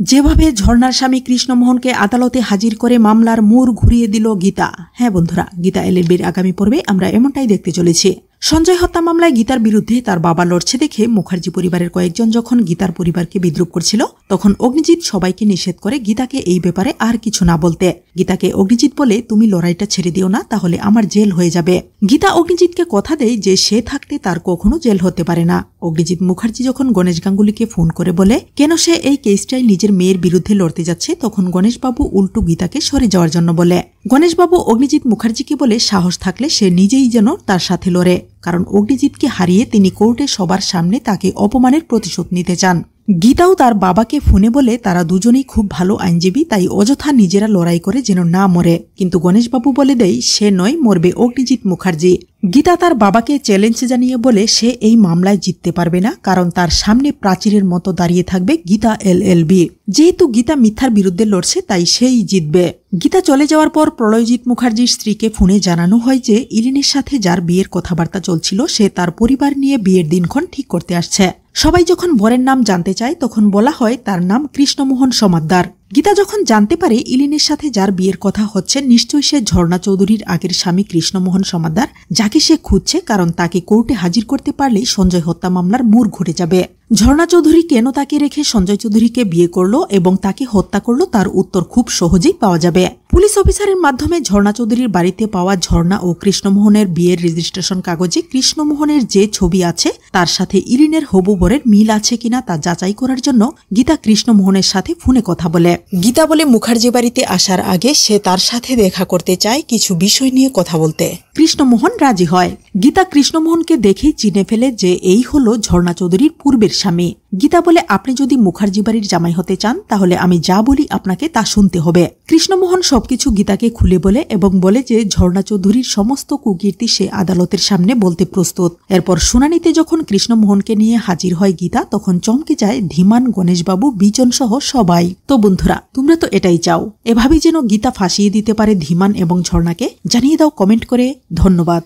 যেভাবে ঝর্ণার স্বামী কৃষ্ণমোহনকে আদালতে হাজির করে মামলার মোড় ঘুরিয়ে দিল গীতা। হ্যাঁ বন্ধুরা, গীতা এলএলবির আগামী পর্বে আমরা এমনটাই দেখতে চলেছি। সঞ্জয় হত্যা মামলায় গীতার বিরুদ্ধে তার বাবা লড়ছে দেখে মুখার্জি পরিবারের কয়েকজন যখন গীতার পরিবারকে বিদ্রুপ করছিল, তখন অগ্নিজিৎ সবাইকে নিষেধ করে গীতাকে এই ব্যাপারে আর কিছু না বলতে। গীতাকে অগ্নিজিৎ বলে, তুমি লড়াইটা ছেড়ে দিও না, তাহলে আমার জেল হয়ে যাবে। গীতা অগ্নিজিৎকে কথা দেয় যে সে থাকতে তার কখনো জেল হতে পারে না। অগ্নিজিৎ মুখার্জি যখন গণেশ গাঙ্গুলিকে ফোন করে বলে কেন সে এই কেসটাই নিজের মেয়ের বিরুদ্ধে লড়তে যাচ্ছে, তখন গণেশবাবু উল্টো গীতাকে সরে যাওয়ার জন্য বলে। গণেশবাবু অগ্নিজিৎ মুখার্জিকে বলে সাহস থাকলে সে নিজেই যেন তার সাথে লড়ে, কারণ অগ্নিজিৎকে হারিয়ে তিনি কোর্টে সবার সামনে তাকে অপমানের প্রতিশোধ নিতে চান। গীতাও তার বাবাকে ফোনে বলে তারা দুজনেই খুব ভালো আইনজীবী, তাই অযথা নিজেরা লড়াই করে যেন না মরে। কিন্তু গণেশবাবু বলে দেয় সে নয়, মরবে অগ্নিজিৎ মুখার্জি। গীতা তার বাবাকে চ্যালেঞ্জ জানিয়ে বলে সে এই মামলায় জিততে পারবে না, কারণ তার সামনে প্রাচীরের মতো দাঁড়িয়ে থাকবে গীতা এলএলবি। যেহেতু গীতা মিথ্যার বিরুদ্ধে লড়ছে তাই সেই জিতবে। গীতা চলে যাওয়ার পর প্রলয়জিৎ মুখার্জির স্ত্রীকে ফোনে জানানো হয় যে ইলিনের সাথে যার বিয়ের কথাবার্তা চলছিল সে তার পরিবার নিয়ে বিয়ের দিনক্ষণ ঠিক করতে আসছে। সবাই যখন বরের নাম জানতে চায় তখন বলা হয় তার নাম কৃষ্ণমোহন সমাদ্দার। গীতা যখন জানতে পারে ইলিনের সাথে যার বিয়ের কথা হচ্ছে নিশ্চয়ই সে ঝর্ণা চৌধুরীর আগের স্বামী কৃষ্ণমোহন সমাদ্দার, যাকে সে খুঁজছে, কারণ তাকে কোর্টে হাজির করতে পারলেই সঞ্জয় হত্যা মামলার মোড় ঘুরে যাবে। ঝর্ণা চৌধুরী কেন তাকে রেখে সঞ্জয় চৌধুরীকে বিয়ে করলো এবং তাকে হত্যা করলো তার উত্তর খুব সহজেই পাওয়া যাবে। পুলিশ অফিসারের মাধ্যমে ঝর্ণা চৌধুরীর বাড়িতে পাওয়া ঝর্ণা ও কৃষ্ণমোহনের বিয়ের রেজিস্ট্রেশন কাগজে কৃষ্ণমোহনের যে ছবি আছে তার সাথে ইলিনের হবু বরের মিল আছে কিনা তা যাচাই করার জন্য গীতা কৃষ্ণমোহনের সাথে ফোনে কথা বলে। গীতা বলে মুখার্জি বাড়িতে আসার আগে সে তার সাথে দেখা করতে চায়, কিছু বিষয় নিয়ে কথা বলতে। কৃষ্ণমোহন রাজি হয়। গীতা কৃষ্ণমোহনকে দেখেই চিনে ফেলে যে এই হলো ঝর্ণা চৌধুরীর পূর্বের স্বামী। গীতা বলে আপনি যদি মুখার্জি বাড়ির জামাই হতে চান তাহলে আমি যা বলি আপনাকে তা শুনতে হবে। কৃষ্ণমোহন সবকিছু গীতাকে খুলে বলে এবং বলে যে ঝর্ণা চৌধুরীর সমস্ত কুকীর্তি সে আদালতের সামনে বলতে প্রস্তুত। এরপর শুনানিতে যখন কৃষ্ণমোহনকে নিয়ে হাজির হয় গীতা, তখন চমকে যায় ধীমান, গণেশবাবু, বিজন সহ সবাই। তো বন্ধুরা, তোমরা তো এটাই চাও, এভাবেই যেন গীতা ফাঁসিয়ে দিতে পারে ধীমান এবং ঝর্ণাকে। জানিয়ে দাও কমেন্ট করে। ধন্যবাদ।